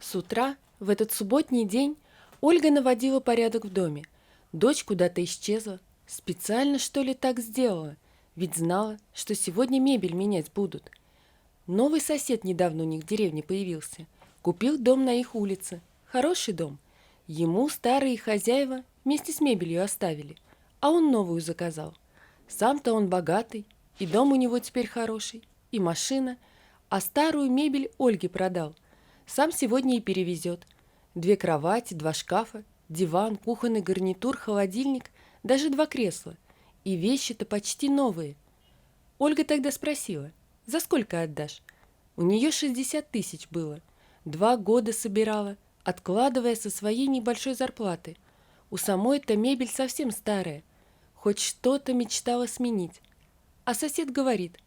С утра, в этот субботний день, Ольга наводила порядок в доме. Дочь куда-то исчезла. Специально, что ли, так сделала? Ведь знала, что сегодня мебель менять будут. Новый сосед недавно у них в деревне появился. Купил дом на их улице. Хороший дом. Ему старые хозяева вместе с мебелью оставили, а он новую заказал. Сам-то он богатый, и дом у него теперь хороший, и машина, а старую мебель Ольге продал. Сам сегодня и перевезет. 2 кровати, 2 шкафа, диван, кухонный гарнитур, холодильник, даже 2 кресла. И вещи-то почти новые. Ольга тогда спросила: «За сколько отдашь?» У нее 60 тысяч было. 2 года собирала, откладывая со своей небольшой зарплаты. У самой-то мебель совсем старая. Хоть что-то мечтала сменить. А сосед говорит: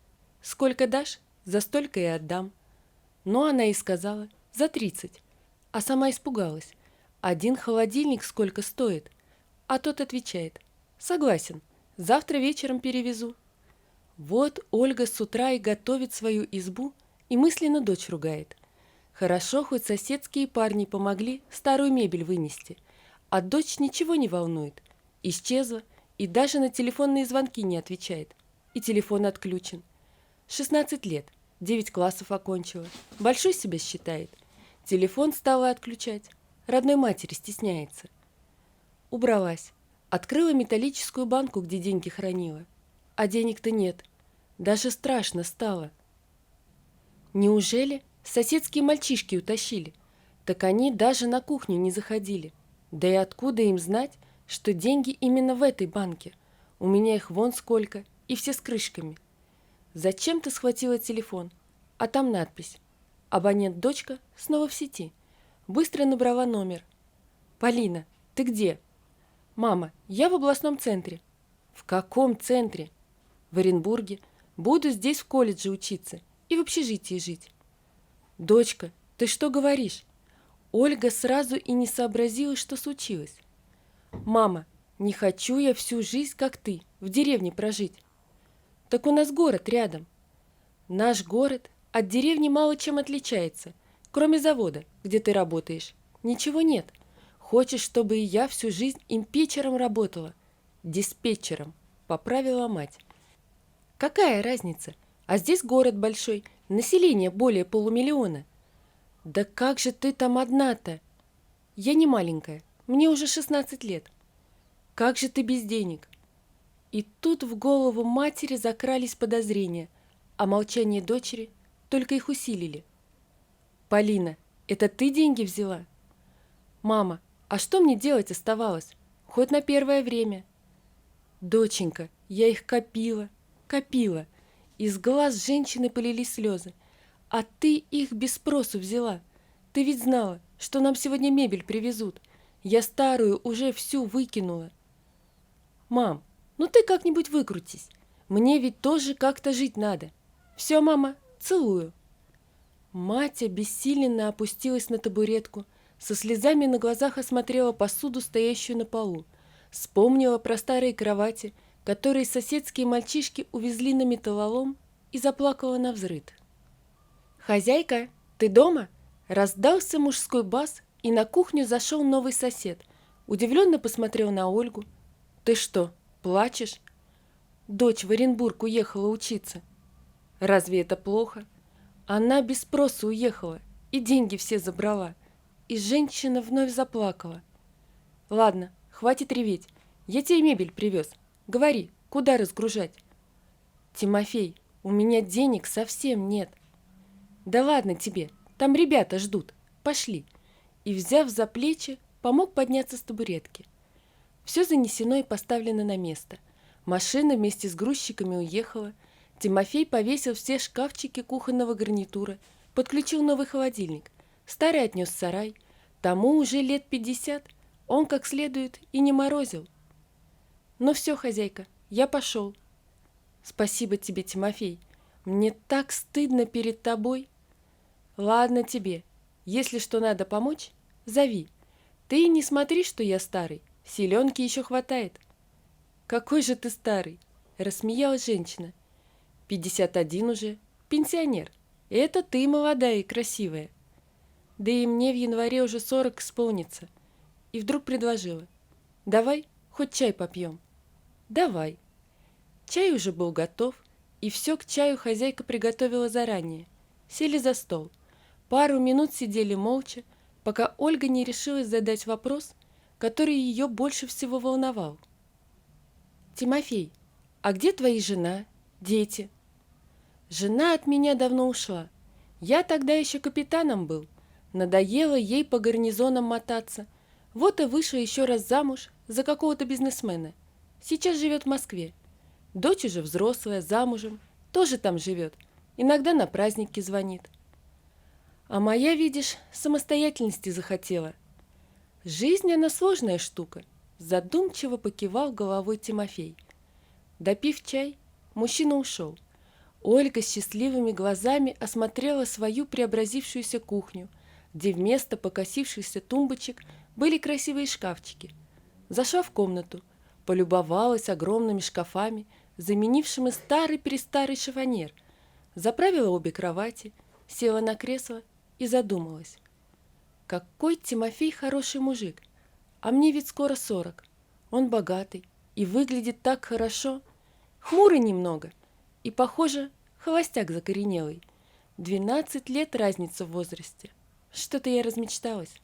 «Сколько дашь, за столько и отдам». Но она и сказала: «За 30». А сама испугалась. Один холодильник сколько стоит? А тот отвечает: «Согласен, завтра вечером перевезу». Вот Ольга с утра и готовит свою избу, и мысленно дочь ругает. Хорошо, хоть соседские парни помогли старую мебель вынести, а дочь ничего не волнует. Исчезла и даже на телефонные звонки не отвечает. И телефон отключен. 16 лет, 9 классов окончила, большой себя считает. Телефон стала отключать, родной матери стесняется. Убралась, открыла металлическую банку, где деньги хранила. А денег-то нет, даже страшно стало. Неужели соседские мальчишки утащили? Так они даже на кухню не заходили. Да и откуда им знать, что деньги именно в этой банке? У меня их вон сколько, и все с крышками. Зачем-то схватила телефон, а там надпись: «Абонент-дочка снова в сети». Быстро набрала номер. «Полина, ты где?» «Мама, я в областном центре». «В каком центре?» «В Оренбурге. Буду здесь в колледже учиться и в общежитии жить». «Дочка, ты что говоришь?» Ольга сразу и не сообразила, что случилось. «Мама, не хочу я всю жизнь, как ты, в деревне прожить». «Так у нас город рядом». «Наш город от деревни мало чем отличается, кроме завода, где ты работаешь. Ничего нет. Хочешь, чтобы и я всю жизнь импичером работала?» «Диспетчером», — поправила мать. «Какая разница? А здесь город большой, население более полумиллиона». «Да как же ты там одна-то?» «Я не маленькая, мне уже 16 лет». «Как же ты без денег?» И тут в голову матери закрались подозрения, а молчание дочери только их усилили. «Полина, это ты деньги взяла?» «Мама, а что мне делать оставалось? Хоть на первое время». «Доченька, я их копила, копила». Из глаз женщины полились слезы. «А ты их без спросу взяла. Ты ведь знала, что нам сегодня мебель привезут. Я старую уже всю выкинула». «Мам, ну ты как-нибудь выкрутись. Мне ведь тоже как-то жить надо. Все, мама, целую». Мать обессиленно опустилась на табуретку, со слезами на глазах осмотрела посуду, стоящую на полу, вспомнила про старые кровати, которые соседские мальчишки увезли на металлолом, и заплакала навзрыд. «Хозяйка, ты дома?» Раздался мужской бас, и на кухню зашел новый сосед. Удивленно посмотрел на Ольгу. «Ты что, плачешь?» «Дочь в Оренбург уехала учиться». «Разве это плохо?» Она без спроса уехала, и деньги все забрала. И женщина вновь заплакала. «Ладно, хватит реветь. Я тебе мебель привез. Говори, куда разгружать?» «Тимофей, у меня денег совсем нет». «Да ладно тебе, там ребята ждут. Пошли». И, взяв за плечи, помог подняться с табуретки. Все занесено и поставлено на место. Машина вместе с грузчиками уехала. Тимофей повесил все шкафчики кухонного гарнитура, подключил новый холодильник. Старый отнес в сарай. Тому уже лет 50, он как следует и не морозил. «Ну все, хозяйка, я пошел». «Спасибо тебе, Тимофей. Мне так стыдно перед тобой». «Ладно тебе. Если что надо помочь, зови. Ты не смотри, что я старый. Селенки еще хватает». «Какой же ты старый?» – рассмеялась женщина. 51 уже, пенсионер. Это ты молодая и красивая». да и мне в январе уже 40 исполнится. И вдруг предложила: «Давай хоть чай попьем». «Давай». Чай уже был готов, и все к чаю хозяйка приготовила заранее. Сели за стол. Пару минут сидели молча, пока Ольга не решилась задать вопрос, который ее больше всего волновал. «Тимофей, а где твои жена, дети?» «Жена от меня давно ушла. Я тогда еще капитаном был. Надоело ей по гарнизонам мотаться. Вот и вышла еще раз замуж за какого-то бизнесмена. Сейчас живет в Москве. Дочь уже взрослая, замужем, тоже там живет. Иногда на праздники звонит. А моя, видишь, самостоятельности захотела. Жизнь, она сложная штука», — задумчиво покивал головой Тимофей. Допив чай, мужчина ушел. Ольга с счастливыми глазами осмотрела свою преобразившуюся кухню, где вместо покосившихся тумбочек были красивые шкафчики. Зашла в комнату, полюбовалась огромными шкафами, заменившими старый-престарый шифоньер, заправила обе кровати, села на кресло и задумалась. Какой Тимофей хороший мужик, а мне ведь скоро 40. Он богатый и выглядит так хорошо, хмурый немного и, похоже, холостяк закоренелый. 12 лет разница в возрасте. Что-то я размечталась.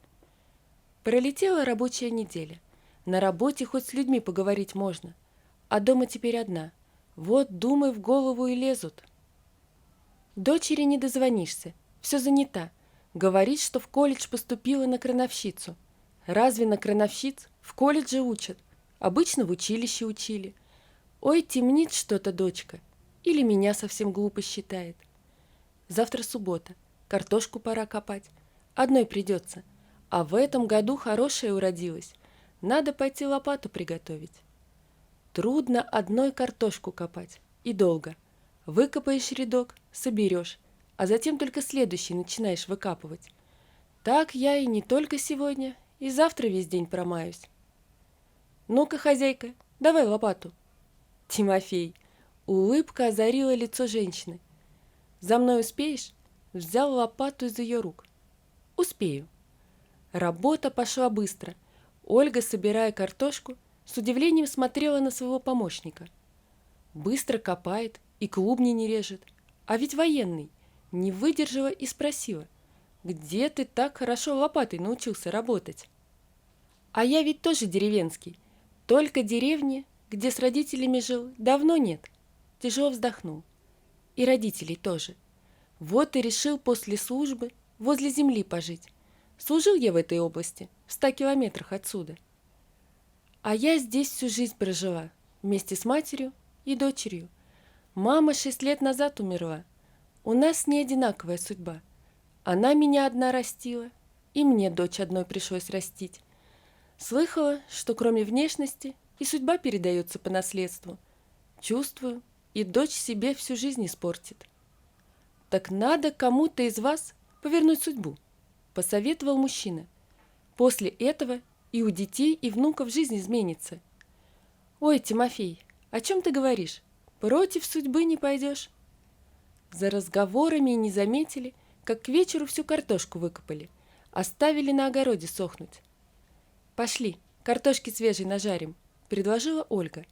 Пролетела рабочая неделя. На работе хоть с людьми поговорить можно, а дома теперь одна. Вот думы в голову и лезут. Дочери не дозвонишься, все занята. Говорит, что в колледж поступила на крановщицу. Разве на крановщиц в колледже учат? Обычно в училище учили. Ой, темнит что-то дочка. Или меня совсем глупо считает. Завтра суббота. Картошку пора копать. Одной придется. А в этом году хорошая уродилась. Надо пойти лопату приготовить. Трудно одной картошку копать. И долго. Выкопаешь рядок, соберешь, а затем только следующий начинаешь выкапывать. Так я и не только сегодня, и завтра весь день промаюсь. Ну-ка, хозяйка, давай лопату. Тимофей. Улыбка озарила лицо женщины. За мной успеешь? Взял лопату из ее рук. Успею. Работа пошла быстро. Ольга, собирая картошку, с удивлением смотрела на своего помощника. Быстро копает и клубни не режет. А ведь военный. Не выдержала и спросила: «Где ты так хорошо лопатой научился работать?» «А я ведь тоже деревенский. Только деревни, где с родителями жил, давно нет». Тяжело вздохнул. «И родителей тоже. Вот и решил после службы возле земли пожить. Служил я в этой области, в 100 километрах отсюда. А я здесь всю жизнь прожила, вместе с матерью и дочерью. Мама 6 лет назад умерла. У нас не одинаковая судьба. Она меня одна растила, и мне дочь одной пришлось растить. Слыхала, что кроме внешности и судьба передается по наследству. Чувствую, и дочь себе всю жизнь испортит. Так надо кому-то из вас повернуть судьбу», — посоветовал мужчина. «После этого и у детей, и внуков жизнь изменится». «Ой, Тимофей, о чем ты говоришь? Против судьбы не пойдешь». За разговорами не заметили, как к вечеру всю картошку выкопали, оставили на огороде сохнуть. «Пошли, картошки свежей нажарим», — предложила Ольга.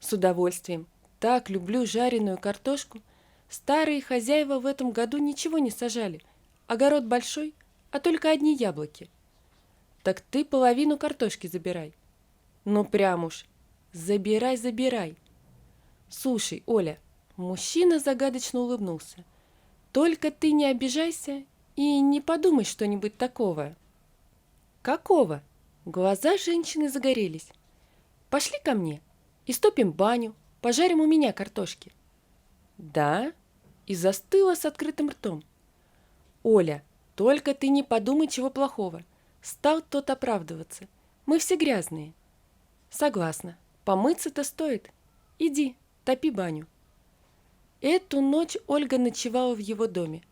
«С удовольствием. Так люблю жареную картошку. Старые хозяева в этом году ничего не сажали. Огород большой, а только одни яблоки». «Так ты половину картошки забирай». «Ну прям уж. Забирай, забирай». «Слушай, Оля», — мужчина загадочно улыбнулся, «только ты не обижайся и не подумай что-нибудь такого». «Какого?» Глаза женщины загорелись. «Пошли ко мне, истопим баню, пожарим у меня картошки». «Да?» И застыла с открытым ртом. «Оля, только ты не подумай чего плохого». Стал тот оправдываться. «Мы все грязные». «Согласна. Помыться-то стоит. Иди, топи баню». Эту ночь Ольга ночевала в его доме,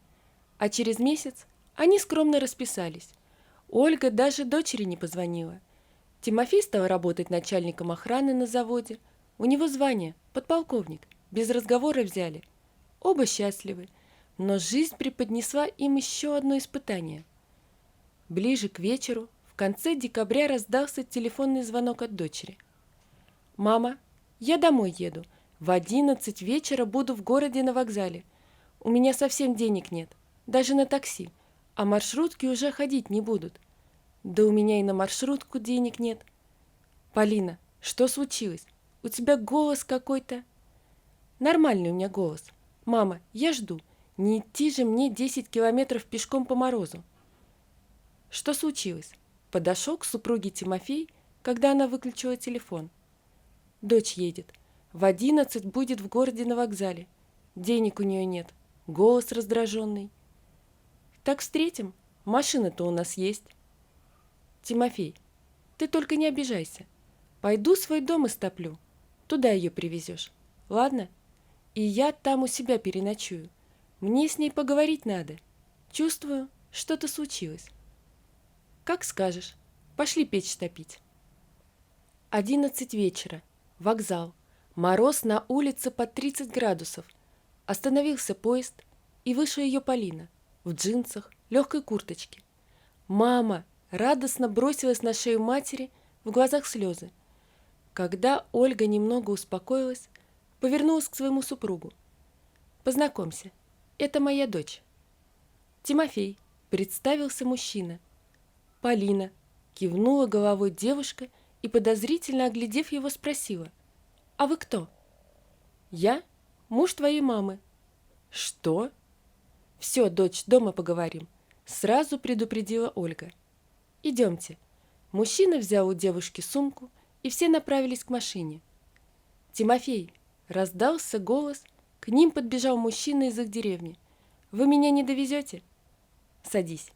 а через месяц они скромно расписались. Ольга даже дочери не позвонила. Тимофей стал работать начальником охраны на заводе. У него звание подполковник. Без разговора взяли. Оба счастливы, но жизнь преподнесла им еще одно испытание. Ближе к вечеру, в конце декабря, раздался телефонный звонок от дочери. «Мама, я домой еду. В 11 вечера буду в городе на вокзале. У меня совсем денег нет, даже на такси, а маршрутки уже ходить не будут. Да у меня и на маршрутку денег нет». «Полина, что случилось? У тебя голос какой-то...» «Нормальный у меня голос. Мама, я жду. Не идти же мне 10 километров пешком по морозу». «Что случилось?» Подошел к супруге Тимофей, когда она выключила телефон. «Дочь едет. В 11 будет в городе на вокзале. Денег у нее нет. Голос раздраженный». «Так встретим. Машина-то у нас есть». «Тимофей, ты только не обижайся. Пойду свой дом истоплю. Туда ее привезешь. Ладно? И я там у себя переночую. Мне с ней поговорить надо. Чувствую, что-то случилось». «Как скажешь. Пошли печь топить». 11 вечера. Вокзал. Мороз на улице под 30 градусов. Остановился поезд, и вышла ее Полина в джинсах, легкой курточке. «Мама!» радостно бросилась на шею матери, в глазах слезы. Когда Ольга немного успокоилась, повернулась к своему супругу. «Познакомься, это моя дочь». «Тимофей», представился мужчина. «Полина», кивнула головой девушка и, подозрительно оглядев его, спросила: «А вы кто?» «Я муж твоей мамы». «Что?» «Все, дочь, дома поговорим», сразу предупредила Ольга. «Идемте». Мужчина взял у девушки сумку, и все направились к машине. «Тимофей!» — раздался голос, к ним подбежал мужчина из их деревни. «Вы меня не довезете?» «Садись».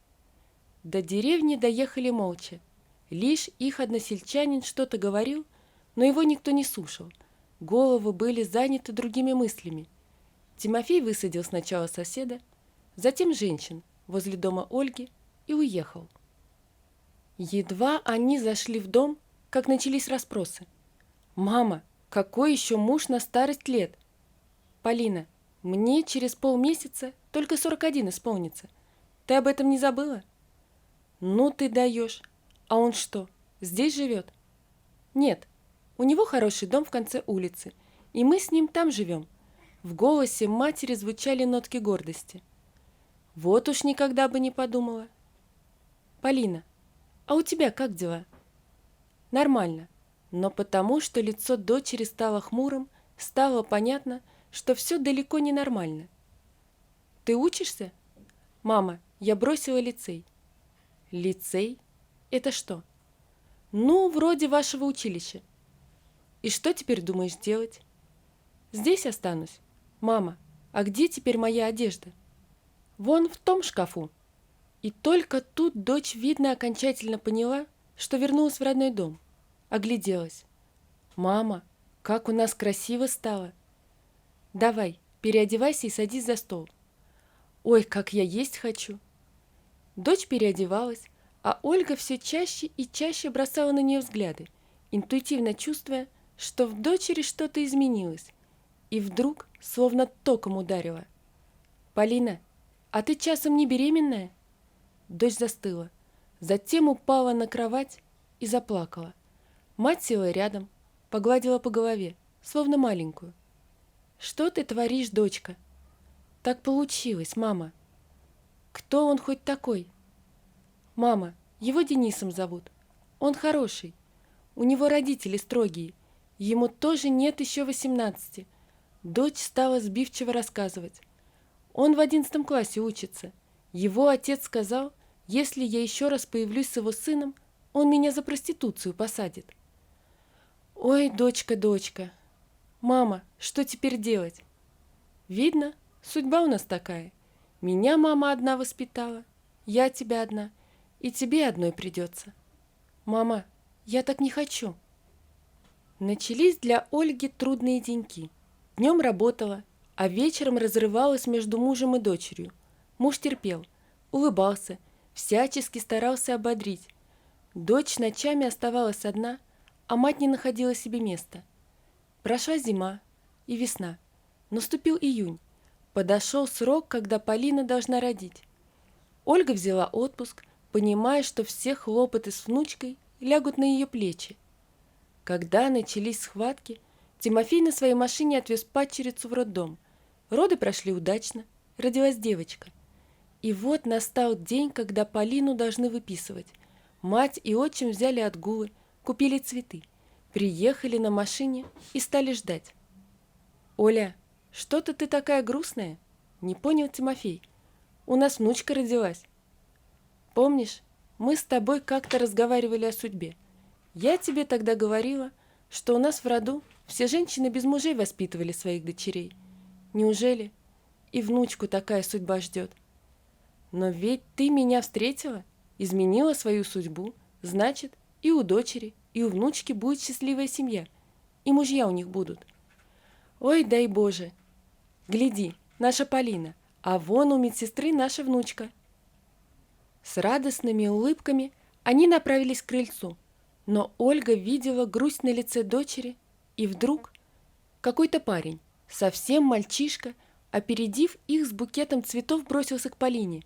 До деревни доехали молча. Лишь их односельчанин что-то говорил, но его никто не слушал. Головы были заняты другими мыслями. Тимофей высадил сначала соседа, затем женщин возле дома Ольги и уехал. Едва они зашли в дом, как начались расспросы. «Мама, какой еще муж на старость лет?» «Полина, мне через полмесяца только 41 исполнится. Ты об этом не забыла?» «Ну ты даешь. А он что, здесь живет?» «Нет, у него хороший дом в конце улицы, и мы с ним там живем». В голосе матери звучали нотки гордости. «Вот уж никогда бы не подумала». «Полина, а у тебя как дела?» «Нормально», но потому, что лицо дочери стало хмурым, стало понятно, что все далеко не нормально. «Ты учишься?» «Мама, я бросила лицей». «Лицей? Это что?» «Ну, вроде вашего училища». «И что теперь думаешь делать?» «Здесь останусь». «Мама, а где теперь моя одежда?» «Вон в том шкафу». И только тут дочь, видно, окончательно поняла, что вернулась в родной дом. Огляделась. «Мама, как у нас красиво стало!» «Давай, переодевайся и садись за стол». «Ой, как я есть хочу!» Дочь переодевалась, а Ольга все чаще и чаще бросала на нее взгляды, интуитивно чувствуя, что в дочери что-то изменилось, и вдруг словно током ударила. «Полина, а ты часом не беременная?» Дочь застыла, затем упала на кровать и заплакала. Мать села рядом, погладила по голове, словно маленькую. «Что ты творишь, дочка?» «Так получилось, мама». «Кто он хоть такой?» «Мама, его Денисом зовут. Он хороший. У него родители строгие. Ему тоже нет еще 18. Дочь стала сбивчиво рассказывать. «Он в 11 классе учится. Его отец сказал, если я еще раз появлюсь с его сыном, он меня за проституцию посадит». «Ой, дочка, дочка! Мама, что теперь делать?» «Видно, судьба у нас такая. Меня мама одна воспитала, я тебя одна, и тебе одной придется». «Мама, я так не хочу». Начались для Ольги трудные деньки. Днем работала, а вечером разрывалась между мужем и дочерью. Муж терпел, улыбался, всячески старался ободрить. Дочь ночами оставалась одна, а мать не находила себе места. Прошла зима и весна. Наступил июнь. Подошел срок, когда Полина должна родить. Ольга взяла отпуск, понимая, что все хлопоты с внучкой лягут на ее плечи. Когда начались схватки, Тимофей на своей машине отвез падчерицу в роддом. Роды прошли удачно, родилась девочка. И вот настал день, когда Полину должны выписывать. Мать и отчим взяли отгулы, купили цветы, приехали на машине и стали ждать. «Оля, что-то ты такая грустная?» — не понял Тимофей. «У нас внучка родилась. Помнишь, мы с тобой как-то разговаривали о судьбе. Я тебе тогда говорила, что у нас в роду все женщины без мужей воспитывали своих дочерей. Неужели и внучку такая судьба ждет? Но ведь ты меня встретила, изменила свою судьбу, значит, и у дочери, и у внучки будет счастливая семья, и мужья у них будут. Ой, дай Боже! Гляди, наша Полина, а вон у медсестры наша внучка». С радостными улыбками они направились к крыльцу, но Ольга видела грусть на лице дочери, и вдруг какой-то парень, совсем мальчишка, опередив их с букетом цветов, бросился к Полине.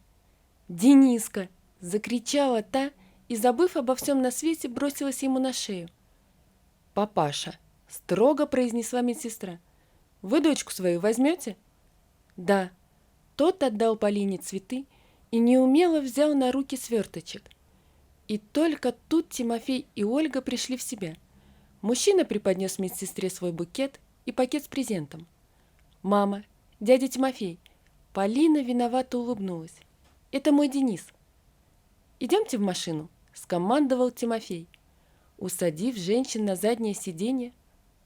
«Дениска!» – закричала та и, забыв обо всем на свете, бросилась ему на шею. «Папаша!» – строго произнесла медсестра. «Вы дочку свою возьмете?» «Да». Тот отдал Полине цветы и неумело взял на руки сверточек. И только тут Тимофей и Ольга пришли в себя. Мужчина преподнес медсестре свой букет и пакет с презентом. «Мама, дядя Тимофей». Полина виновато улыбнулась. «Это мой Денис». «Идемте в машину», – скомандовал Тимофей. Усадив женщин на заднее сиденье,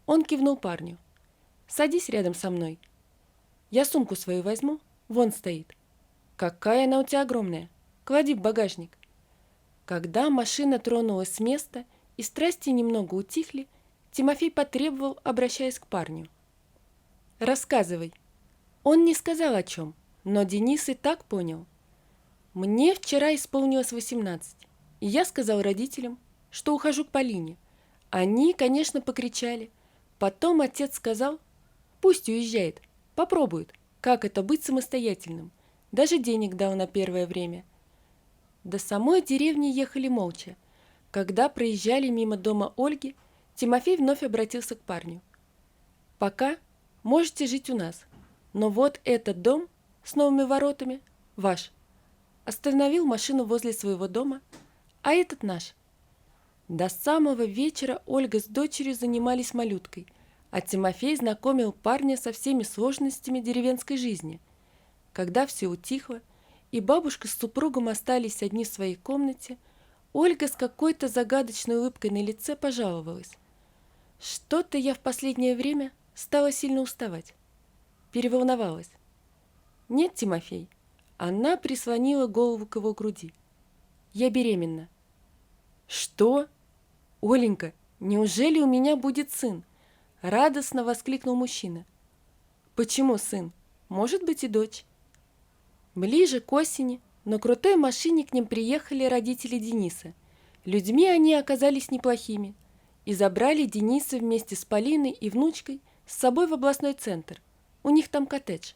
он кивнул парню. «Садись рядом со мной. Я сумку свою возьму, вон стоит. Какая она у тебя огромная. Клади в багажник». Когда машина тронулась с места и страсти немного утихли, Тимофей потребовал, обращаясь к парню. «Рассказывай». Он не сказал о чем, но Денис и так понял. «Мне вчера исполнилось 18, и я сказал родителям, что ухожу к Полине. Они, конечно, покричали. Потом отец сказал, пусть уезжает, попробует, как это быть самостоятельным. Даже денег дал на первое время». До самой деревни ехали молча. Когда проезжали мимо дома Ольги, Тимофей вновь обратился к парню. «Пока можете жить у нас, но вот этот дом с новыми воротами ваш». Остановил машину возле своего дома, а этот наш. До самого вечера Ольга с дочерью занимались малюткой, а Тимофей знакомил парня со всеми сложностями деревенской жизни. Когда все утихло, и бабушка с супругом остались одни в своей комнате, Ольга с какой-то загадочной улыбкой на лице пожаловалась. «Что-то я в последнее время стала сильно уставать. Переволновалась». «Нет, Тимофей». Она прислонила голову к его груди. «Я беременна». «Что? Оленька, неужели у меня будет сын?» Радостно воскликнул мужчина. «Почему сын? Может быть и дочь». Ближе к осени на крутой машине к ним приехали родители Дениса. Людьми они оказались неплохими и забрали Дениса вместе с Полиной и внучкой с собой в областной центр. У них там коттедж.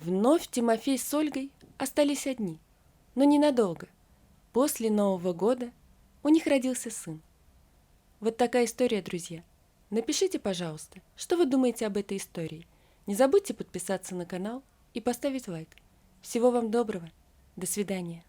Вновь Тимофей с Ольгой остались одни, но ненадолго. После Нового года у них родился сын. Вот такая история, друзья. Напишите, пожалуйста, что вы думаете об этой истории. Не забудьте подписаться на канал и поставить лайк. Всего вам доброго. До свидания.